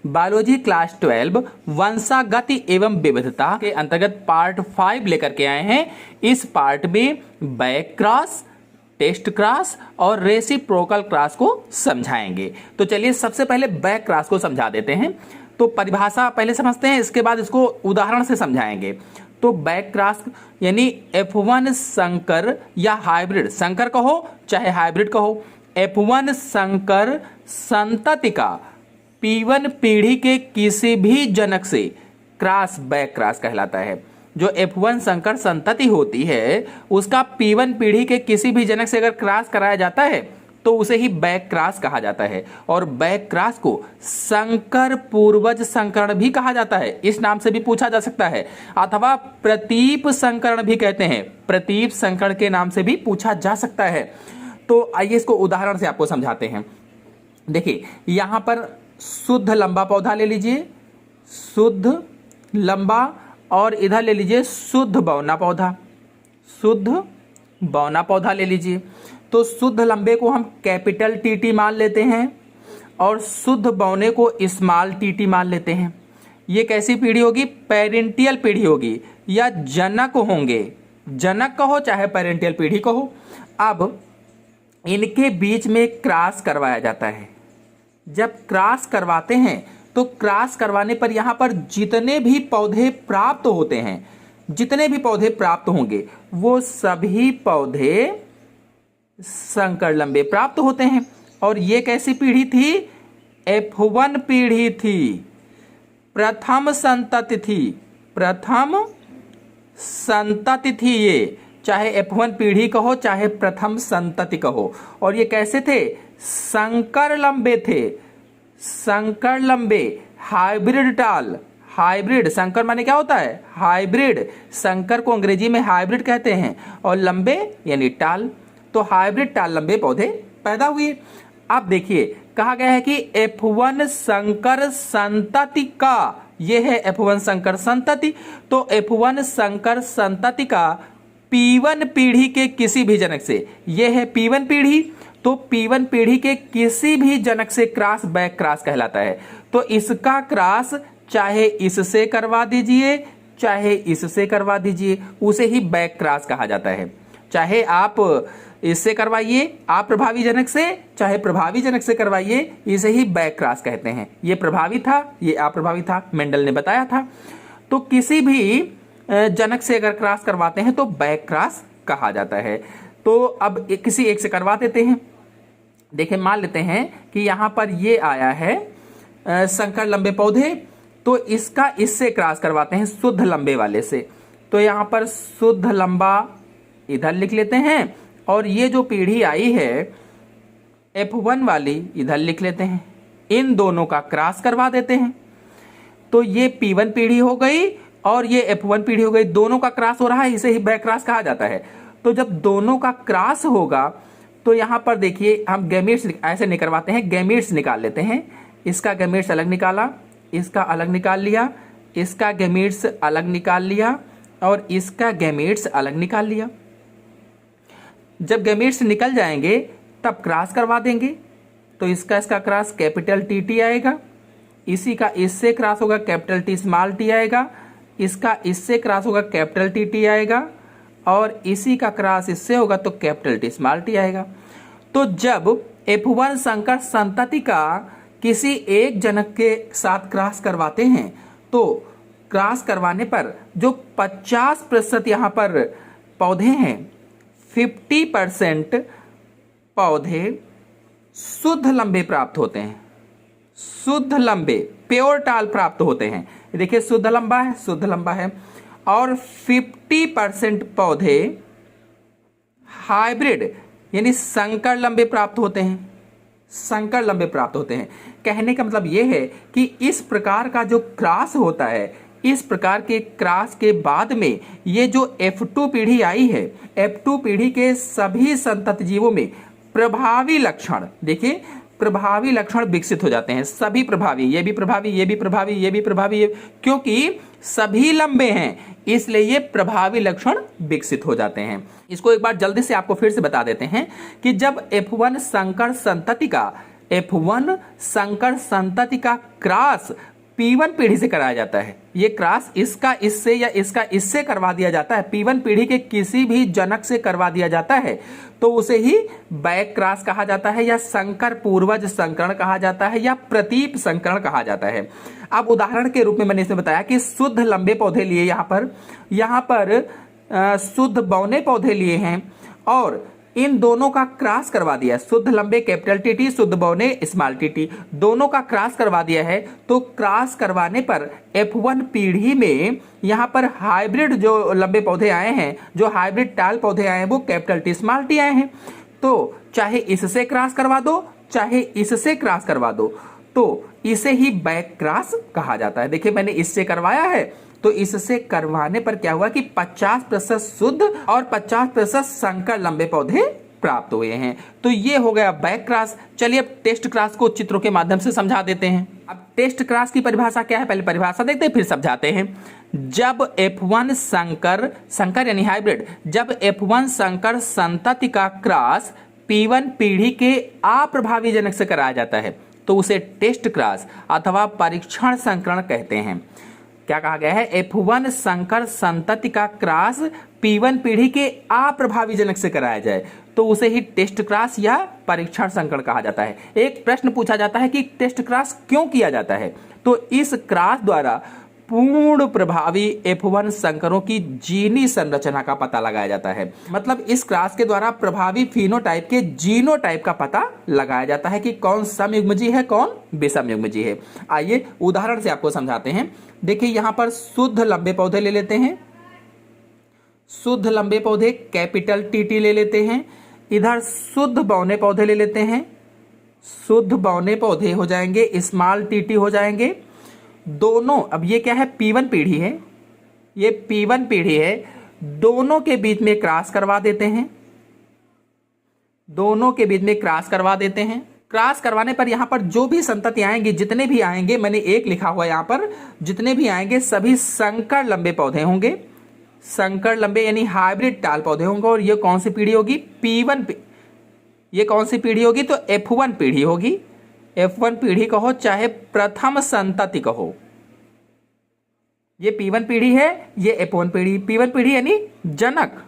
Biology class 12 वंशागति एवं विविधता के अंतर्गत पार्ट 5 लेकर के आए हैं। इस पार्ट में बैक क्रॉस, टेस्ट क्रॉस और रेसिप्रोकल क्रॉस को समझाएंगे। तो चलिए सबसे पहले बैक क्रॉस को समझा देते हैं। तो परिभाषा पहले समझते हैं, इसके बाद इसको उदाहरण से समझाएंगे। तो बैक क्रॉस यानी F1 संकर या हाइब्रिड, संकर कहो चाहे हाइब्रिड कहो, F1 संकर संतति का P1 पीढ़ी के किसी भी जनक से क्रॉस बैक क्रॉस कहलाता है। जो F1 संकर संतति होती है उसका P1 पीढ़ी के किसी भी जनक से अगर क्रॉस कराया जाता है तो उसे ही बैक क्रॉस कहा जाता है। और बैक क्रॉस को संकर पूर्वज संकरण भी कहा जाता है, इस नाम से भी पूछा जा सकता है, अथवा प्रतीप संकरण भी कहते हैं, प्रतीप संकरण के नाम से भी पूछा जा सकता है। तो आइए इसको उदाहरण से आपको समझाते हैं। देखिए यहां पर शुद्ध लंबा पौधा ले लीजिए, शुद्ध लंबा, और इधर ले लीजिए शुद्ध बौना पौधा, शुद्ध बौना पौधा ले लीजिए। तो शुद्ध लंबे को हम कैपिटल टीटी मान लेते हैं और शुद्ध बौने को स्मॉल टीटी मान लेते हैं। ये कैसी पीढ़ी होगी? पेरेंटियल पीढ़ी होगी या जनक होंगे, जनक कहो चाहे पेरेंटियल पीढ़ी कहो। अब इनके बीच में क्रॉस करवाया जाता है। जब क्रॉस करवाते हैं तो क्रॉस करवाने पर यहाँ पर जितने भी पौधे प्राप्त होते हैं, जितने भी पौधे प्राप्त होंगे वो सभी पौधे संकर लंबे प्राप्त होते हैं। और ये कैसी पीढ़ी थी? F1 पीढ़ी थी, प्रथम संतति थी, प्रथम संतति थी ये, चाहे F1 पीढ़ी कहो चाहे प्रथम संतति कहो। और ये कैसे थे? संकर लंबे थे, संकर लंबे, हाइब्रिड टाल, हाइब्रिड संकर माने क्या होता है? हाइब्रिड, संकर को अंग्रेजी में हाइब्रिड कहते हैं, और लंबे यानी टाल। तो हाइब्रिड टाल लंबे पौधे पैदा हुए। अब देखिए कहा गया है कि F1 संकर संतति का, यह है F1 संकर संतति। तो F1 संकर संतति का P1 पीढ़ी के किसी भी जनक से, यह है P1 पीढ़ी, तो P1 पीढ़ी के किसी भी जनक से क्रॉस बैक क्रॉस कहलाता है। तो इसका क्रॉस चाहे इससे करवा दीजिए चाहे इससे करवा दीजिए, उसे ही बैक क्रॉस कहा जाता है। चाहे आप इससे करवाइए अप्रभावी जनक से, चाहे प्रभावी जनक से करवाइए, इसे ही बैक क्रॉस कहते हैं। ये प्रभावी था, ये अप्रभावी था, मेंडल ने बताया था। तो किसी भी जनक से अगर क्रॉस करवाते हैं तो बैक क्रॉस कहा जाता है। तो अब किसी एक से करवा देते हैं। देखिए मान लेते हैं कि यहाँ पर ये आया है संकर लंबे पौधे, तो इसका इससे क्रॉस करवाते हैं शुद्ध लंबे वाले से। तो यहाँ पर शुद्ध लंबा इधर लिख लेते हैं, और ये जो पीढ़ी आई है F1 वाली इधर लिख लेते हैं। इन दोनों का क्रॉस करवा देते हैं। तो ये P1 पीढ़ी हो गई और ये F1 पीढ़ी हो गई, दोनों का क्रॉस हो रहा है, इसे ही बैक क्रॉस कहा जाता है। तो जब दोनों का क्रॉस होगा तो यहाँ पर देखिए हम गैमीट्स ऐसे निकलवाते हैं, गैमीट्स निकाल लेते हैं। इसका गैमीट्स अलग निकाला, इसका अलग निकाल लिया, इसका गैमीट्स अलग निकाल लिया, और इसका गैमीट्स अलग निकाल लिया। जब गैमीट्स निकल जाएंगे तब क्रॉस करवा देंगे। तो इसका क्रॉस कैपिटल टी आएगा, इसी का इससे क्रॉस होगा कैपिटल टी स्मॉल टी आएगा, इसका इससे क्रॉस होगा कैपिटल टी आएगा, और इसी का क्रॉस इससे होगा तो कैपिटल टी स्मॉल टी आएगा। तो जब F1 संकर संतति का किसी एक जनक के साथ क्रॉस करवाते हैं तो क्रॉस करवाने पर जो 50% यहाँ पर पौधे हैं, 50% पौधे शुद्ध लंबे प्राप्त होते हैं, शुद्ध लंबे प्योर टाल प्राप्त होते हैं। देखिए शुद्ध लंबा है, शुद्ध लंबा है, और 50% पौधे हाइब्रिड यानी संकर लंबे प्राप्त होते हैं, संकर लंबे प्राप्त होते हैं। कहने का मतलब यह है कि इस प्रकार का जो क्रॉस होता है, इस प्रकार के क्रॉस के बाद में ये जो F2 पीढ़ी आई है, F2 पीढ़ी के सभी संतति जीवों में प्रभावी लक्षण, देखिए प्रभावी लक्षण विकसित हो जाते हैं। सभी प्रभावी, ये भी प्रभावी, ये भी प्रभावी, ये भी प्रभावी, क्योंकि सभी लंबे हैं इसलिए ये प्रभावी लक्षण विकसित हो जाते हैं। इसको एक बार जल्दी से आपको फिर से बता देते हैं कि जब F1 संकर संतति का F1 संकर संतति का क्रॉस P1 पीढ़ी से कराया जाता है। ये क्रॉस इसका इससे या इसका इससे करवा दिया जाता है, P1 पीढ़ी के किसी भी जनक से करवा दिया जाता है तो उसे ही बैक क्रॉस कहा जाता है, या संकर पूर्वज संकरण कहा जाता है, या प्रतीप संकरण कहा जाता है। अब उदाहरण के रूप में मैंने इसमें बताया कि शुद्ध लंबे पौधे लिए यहाँ पर शुद्ध बौने पौधे लिए हैं और इन दोनों का क्रॉस करवा दिया, शुद्ध लंबे कैपिटल टी, शुद्ध बौने स्मॉल टी, दोनों का क्रॉस करवा दिया है। तो क्रॉस करवाने पर F1 पीढ़ी में यहाँ पर हाइब्रिड जो लंबे पौधे आए हैं, जो हाइब्रिड टाल पौधे आए हैं, वो कैपिटल टी स्मॉल टी आए हैं। तो चाहे इससे क्रॉस करवा दो, चाहे इससे क्रॉस करवा दो, तो इसे ही बैक क्रॉस कहा जाता है। देखिए मैंने इससे करवाया है, तो इससे करवाने पर क्या हुआ कि 50% शुद्ध और 50% संकर लंबे पौधे प्राप्त हुए हैं। तो ये हो गया बैक क्रॉस। चलिए अब टेस्ट क्रॉस को चित्रों के माध्यम से समझा देते हैं। अब टेस्ट क्रॉस की परिभाषा क्या है, पहले परिभाषा देखते हैं फिर समझाते हैं। जब F1 संकर यानी हाइब्रिड, जब F1 संकर संतति का क्रॉस P1 पीढ़ी के अप्रभावी जनक से कराया जाता है तो उसे टेस्ट क्रॉस अथवा परीक्षण संकरण कहते हैं। क्या कहा गया है, F1 संकर संतति का क्रॉस P1 पीढ़ी के अप्रभावी जनक से कराया जाए तो उसे ही टेस्ट क्रॉस या परीक्षण संकरण कहा जाता है। एक प्रश्न पूछा जाता है कि टेस्ट क्रॉस क्यों किया जाता है, तो इस क्रॉस द्वारा पूर्ण प्रभावी F1 संकरों की जीनी संरचना का पता लगाया जाता है। मतलब इस क्रॉस के द्वारा प्रभावी फिनोटाइप के जीनोटाइप का पता लगाया जाता है कि कौन समयुग्मजी है, कौन विषमयुग्मजी है। आइए उदाहरण से आपको समझाते हैं। देखिए यहां पर शुद्ध लंबे पौधे ले लेते हैं, शुद्ध लंबे पौधे कैपिटल टी ले लेते हैं। इधर शुद्ध बौने पौधे ले लेते हैं, शुद्ध बौने पौधे हो जाएंगे स्मॉल टी हो जाएंगे। दोनों, अब ये क्या है, P1 पीढ़ी है, ये P1 पीढ़ी है, दोनों के बीच में क्रॉस करवा देते हैं, दोनों के बीच में क्रॉस करवा देते हैं। क्रॉस करवाने पर यहां पर जो भी संतति आएंगे, जितने भी आएंगे, मैंने एक लिखा हुआ यहां पर, जितने भी आएंगे सभी संकर लंबे पौधे होंगे, संकर लंबे यानी हाइब्रिड टाल पौधे होंगे। और ये कौन सी पीढ़ी होगी, P1, ये कौन सी पीढ़ी होगी, तो F1 पीढ़ी होगी। F1 पीढ़ी कहो चाहे प्रथम संतति कहो, ये P1 पीढ़ी है, ये F1 पीढ़ी। P1 पीढ़ी यानी जनक,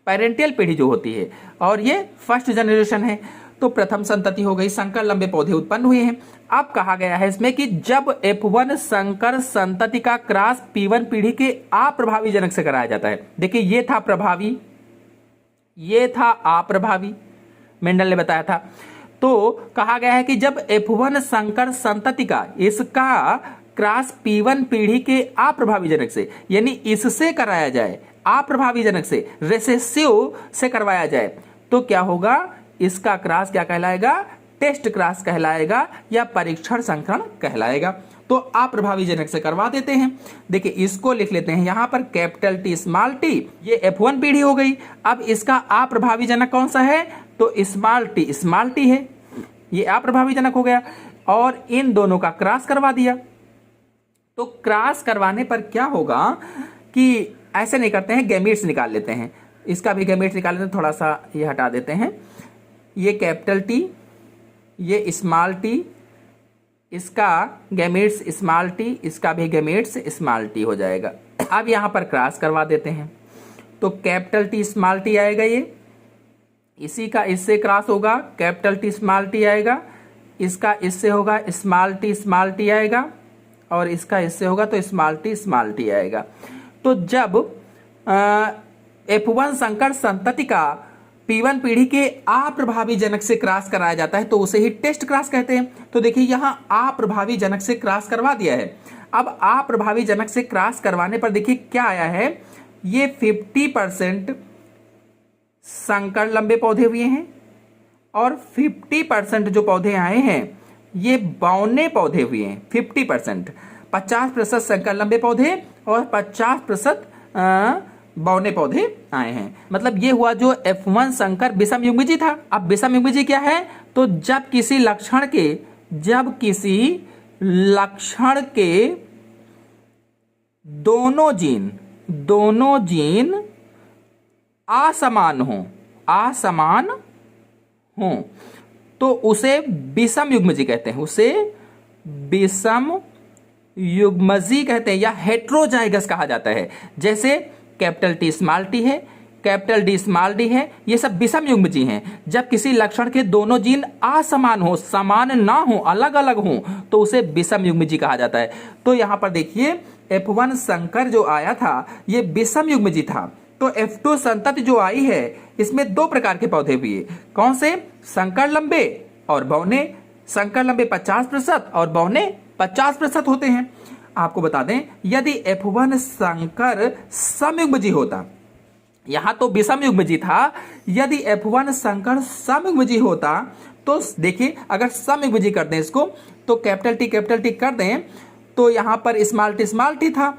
पेरेंटियल पीढ़ी जो होती है, और ये फर्स्ट जनरेशन है। तो प्रथम संतति हो गई, संकर लंबे पौधे उत्पन्न हुए हैं। अब कहा गया है इसमें कि जब F1 संकर संतति का क्रॉस P1 पीढ़ी के अप्रभावी जनक से कराया जाता है। देखिए ये था प्रभावी, ये था अप्रभावी, मेंडल ने बताया था। तो कहा गया है कि जब F1 संकर संतति का इसका क्रॉस P1 पीढ़ी के अप्रभावी जनक से यानी इससे कराया जाए, अप्रभावी जनक से, रेसेसिव से करवाया जाए, तो क्या होगा, इसका क्रॉस क्या कहलाएगा, टेस्ट क्रॉस कहलाएगा या परीक्षण संकरण कहलाएगा। तो अप्रभावी जनक से करवा देते हैं। देखिए इसको लिख लेते हैं यहां पर कैपिटल टी स्मॉल टी, ये F1 पीढ़ी हो गई। अब इसका अप्रभावी जनक कौन सा है, तो स्मॉल टी है, ये अप्रभावी जनक हो गया। और इन दोनों का क्रॉस करवा दिया। तो क्रॉस करवाने पर क्या होगा कि ऐसे नहीं करते हैं, गैमीट्स निकाल लेते हैं, इसका भी गैमीट्स निकाल लेते हैं, थोड़ा सा ये हटा देते हैं। ये कैपिटल टी, ये स्मॉल टी, इसका गैमीट्स स्मॉल टी, इसका भी गैमीट्स स्मॉल टी हो जाएगा। अब यहां पर क्रॉस करवा देते हैं तो कैपिटल टी स्मॉल टी आएगा, ये इसी का इससे क्रॉस होगा, कैपिटल टी स्मॉल टी आएगा, इसका इससे होगा स्मॉल टी आएगा, और इसका इससे होगा तो स्मॉल टी आएगा। तो जब F1 संकर संतति का P1 पीढ़ी के अप्रभावी जनक से क्रॉस कराया जाता है तो उसे ही टेस्ट क्रॉस कहते हैं। तो देखिए यहां अप्रभावी जनक से क्रॉस करवा दिया है। अब अप्रभावी जनक से क्रॉस करवाने पर देखिए क्या आया है, ये 50% संकर लंबे पौधे हुए हैं और 50% जो पौधे आए हैं ये बौने पौधे हुए हैं। 50% संकर लंबे पौधे और 50% बौने पौधे आए हैं। मतलब ये हुआ जो F1 संकर विषमयुग्मजी था। अब विषमयुग्मजी क्या है, तो जब किसी लक्षण के दोनों जीन असमान हो तो उसे विषम युग्मजी कहते हैं, उसे विषम युग्मजी कहते हैं या हेट्रोजाइगस कहा जाता है। जैसे कैपिटल टी स्मॉल टी है, कैपिटल डी स्मॉल डी है, ये सब विषम युग्मजी हैं। जब किसी लक्षण के दोनों जीन असमान हो, समान ना हो, अलग अलग हो, तो उसे विषम युग्मजी कहा जाता है। तो यहां पर देखिए F1 संकर जो आया था ये विषम युग्मजी था। तो F2 संतति जो आई है इसमें दो प्रकार के पौधे हुए। कौन से? संकर लंबे और बौने। संकर लंबे 50% और बौने 50% होते हैं। आपको बता दें यदि F1 संकर समयुग्मजी होता, यहां तो विषम युग्मजी था, यदि F1 संकर समयुग्मजी होता तो देखिए अगर समयुग्मजी कर दें इसको तो कैपिटल टी कर दें तो यहां पर स्मॉल टी था,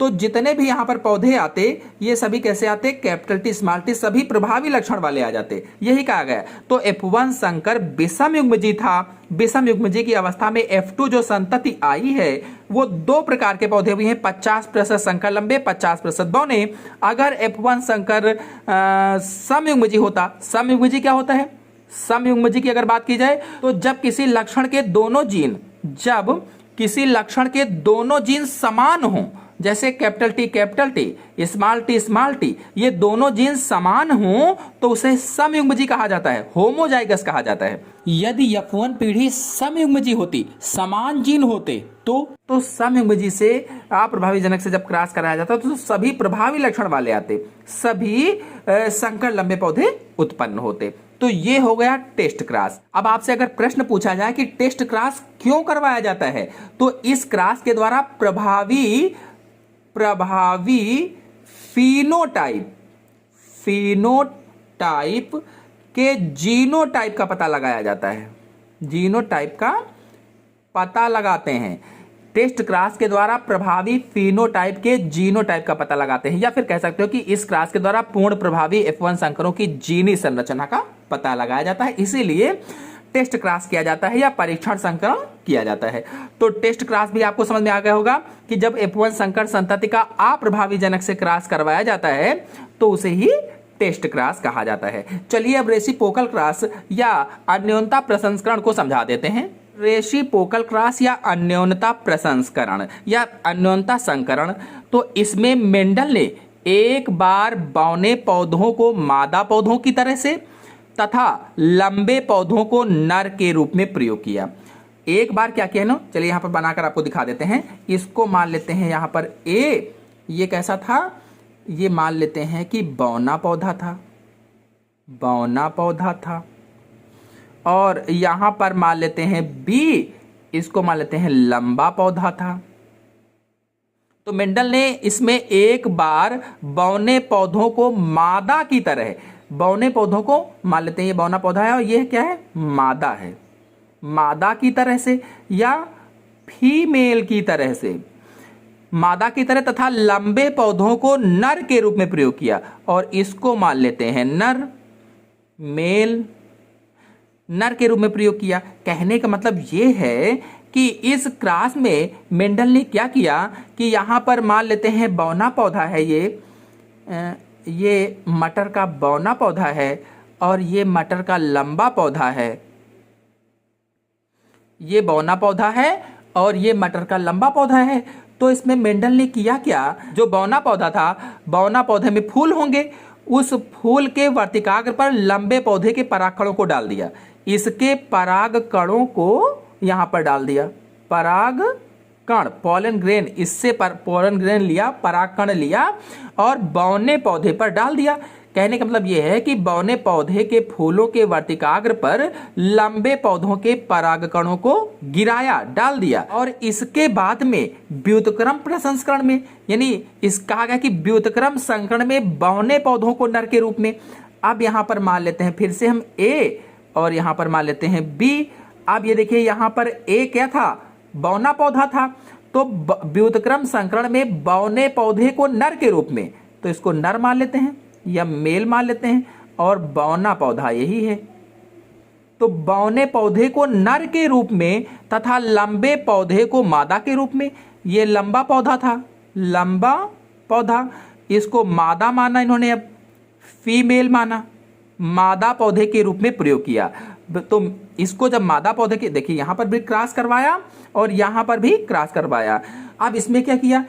तो जितने भी यहां पर पौधे आते ये सभी कैसे आते? कैपिटल टी स्मॉल टी सभी प्रभावी लक्षण वाले आ जाते, यही कहा गया। तो F1 संकर विषम युग्मजी था। विषम युग्मजी की अवस्था में F2 जो संतति आई है वो दो प्रकार के पौधे हुए हैं, 50% संकर लंबे, 50% बौने। अगर F1 संकर समयुग्मजी होता, समयुग्मजी क्या होता है? समयुग्मजी की अगर बात की जाए तो जब किसी लक्षण के दोनों जीन समान हो, जैसे कैपिटल टी स्मॉल टी ये दोनों जीन समान हो तो उसे समयुग्मजी कहा जाता है, होमोजाइगस कहा जाता है। यदि F1 पीढ़ी समयुग्मजी होती, समान जीन होते तो समयुग्मजी से अप्रभावी जनक से जब क्रॉस कराया जाता तो सभी प्रभावी लक्षण वाले आते, सभी संकर लंबे पौधे उत्पन्न होते। तो ये हो गया टेस्ट क्रॉस। अब आपसे अगर प्रश्न पूछा जाए कि टेस्ट क्रॉस क्यों करवाया जाता है, तो इस क्रॉस के द्वारा प्रभावी फिनोटाइप के जीनोटाइप का पता लगाया जाता है। जीनोटाइप का पता लगाते हैं, टेस्ट क्रॉस के द्वारा प्रभावी फिनोटाइप के जीनोटाइप का पता लगाते हैं, या फिर कह सकते हो कि इस क्रॉस के द्वारा पूर्ण प्रभावी F1 संकरों की जीनी संरचना का पता लगाया जाता है, इसीलिए टेस्ट क्रॉस किया जाता है या परीक्षण संकरण किया जाता है। तो टेस्ट क्रॉस भी आपको समझ में आ गया होगा कि जब F1 संकर संतति का अप्रभावी जनक से क्रॉस करवाया जाता है तो उसे ही टेस्ट क्रॉस कहा जाता है। चलिए अब रेसिप्रोकल क्रॉस या अन्योन्यता प्रसंस्करण को समझा देते हैं। रेसिप्रोकल क्रॉस या अन्योन्यता प्रसंस्करण या अन्योन्यता संकरण, तो इसमें मेंडल ने एक बार बौने पौधों को मादा पौधों की तरह से तथा लंबे पौधों को नर के रूप में प्रयोग किया। एक बार क्या किया ना, चलिए यहां पर बनाकर आपको दिखा देते हैं। इसको मान लेते हैं यहां पर ए, ये कैसा था? ये मान लेते हैं कि बौना पौधा था। और यहां पर मान लेते हैं बी, इसको मान लेते हैं लंबा पौधा था। तो मेंडल ने इसमें एक बार बौने पौधों को मादा की तरह, बौने पौधों को मान लेते हैं ये बौना पौधा है और ये क्या है? मादा है। मादा की तरह से या फीमेल की तरह से, मादा की तरह तथा लंबे पौधों को नर के रूप में प्रयोग किया और इसको मान लेते हैं नर, मेल, नर के रूप में प्रयोग किया। कहने का मतलब ये है कि इस क्रॉस में मेंडल ने क्या किया कि यहां पर मान लेते हैं बौना पौधा है, ये मटर का बौना पौधा है और ये मटर का लंबा पौधा है। ये बौना पौधा है और ये मटर का लंबा पौधा है। तो इसमें मेंडल ने किया क्या, जो बौना पौधा था, बौना पौधे में फूल होंगे, उस फूल के वर्तिकाग्र पर लंबे पौधे के परागकणों को डाल दिया। इसके परागकणों को यहां पर डाल दिया, परागकण, पोलन ग्रेन, इससे पोलन ग्रेन लिया, परागकण लिया और बौने पौधे पर डाल दिया। कहने का मतलब यह है कि बौने पौधे के फूलों के वर्तिकाग्र पर लंबे पौधों के परागकणों को गिराया, डाल दिया। और इसके बाद में व्युत्क्रम प्रसंस्करण में, यानी इस कहा गया कि व्युत्क्रम संकरण में बौने पौधों को नर के रूप में। अब यहां पर मान लेते हैं फिर से हम ए और यहां पर मान लेते हैं बी। अब ये देखिए यहां पर ए क्या था? बौना पौधा था। तो व्युत्क्रम संकरण में बौने पौधे को नर के रूप में, तो इसको नर मान लेते हैं या मेल मान लेते हैं और बौना पौधा यही है। तो बौने पौधे को नर के रूप में तथा लंबे पौधे को मादा के रूप में। ये लंबा पौधा था, लंबा पौधा, इसको मादा माना इन्होंने, अब फीमेल माना, मादा पौधे के रूप में प्रयोग किया। तो इसको जब मादा पौधे के, देखिए यहां पर भी क्रॉस करवाया और यहां पर भी क्रॉस करवाया। अब इसमें क्या किया,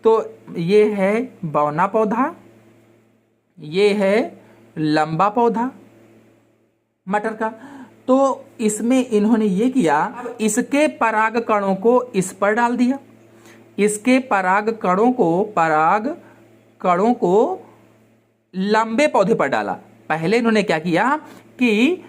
तो ये है बौना पौधा, ये है लंबा पौधा मटर का। तो इसमें इन्होंने ये किया, अब इसके पराग कणों को इस पर डाल दिया, इसके पराग कणों को लंबे पौधे पर डाला। पहले इन्होंने क्या किया कि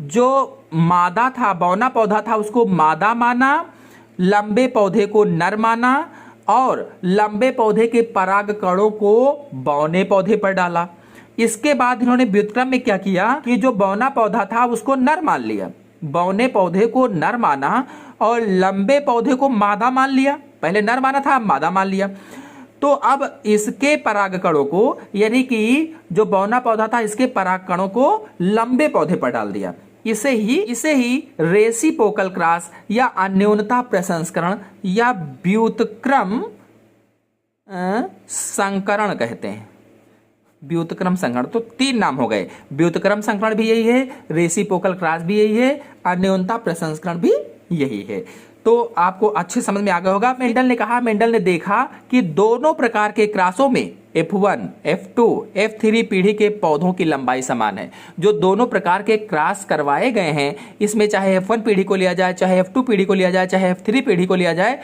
जो मादा था, बौना पौधा था, उसको मादा माना, लंबे पौधे को नर माना और लंबे पौधे के पराग कणों को बौने पौधे पर डाला। इसके बाद इन्होंने व्युत्क्रम में क्या किया कि जो बौना पौधा था उसको नर मान लिया, बौने पौधे को नर माना और लंबे पौधे को मादा मान लिया। पहले नर माना था, अब मादा मान लिया। तो अब इसके पराग कणों को, यानी कि जो बौना पौधा था इसके पराग कणों को लंबे पौधे पर डाल दिया। इसे ही रेसिप्रोकल क्रॉस या अन्योन्यता प्रसंस्करण या व्युत्क्रम संकरण कहते हैं। व्युत्क्रम संकरण, तो 3 नाम हो गए। व्युत्क्रम संकरण भी यही है, रेसिप्रोकल क्रॉस भी यही है, अन्योन्यता प्रसंस्करण भी यही है। तो आपको अच्छे समझ में आ गया होगा। मेंडल ने देखा कि दोनों प्रकार के क्रॉसों में F1, F2, F3 पीढ़ी के पौधों की लंबाई समान है। जो दोनों प्रकार के क्रॉस करवाए गए हैं, इसमें चाहे F1 पीढ़ी को लिया जाए, चाहे F2 पीढ़ी को लिया जाए, चाहे F3 पीढ़ी को लिया जाए,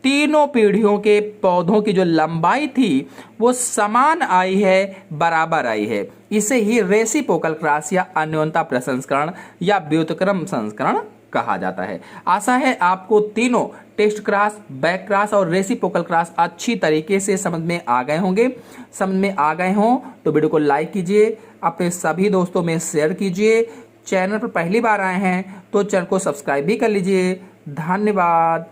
तीनों पीढ़ियों के पौधों की जो लंबाई थी वो समान आई है, बराबर आई है। इसे ही रेसिप्रोकल क्रॉस या अन्योन्यता प्रसंस्करण या व्युत्क्रम संस्करण कहा जाता है। आशा है आपको तीनों टेस्ट क्रॉस, बैक क्रॉस और रेसिप्रोकल क्रॉस अच्छी तरीके से समझ में आ गए होंगे। समझ में आ गए हों तो वीडियो को लाइक कीजिए, अपने सभी दोस्तों में शेयर कीजिए। चैनल पर पहली बार आए हैं तो चैनल को सब्सक्राइब भी कर लीजिए। धन्यवाद।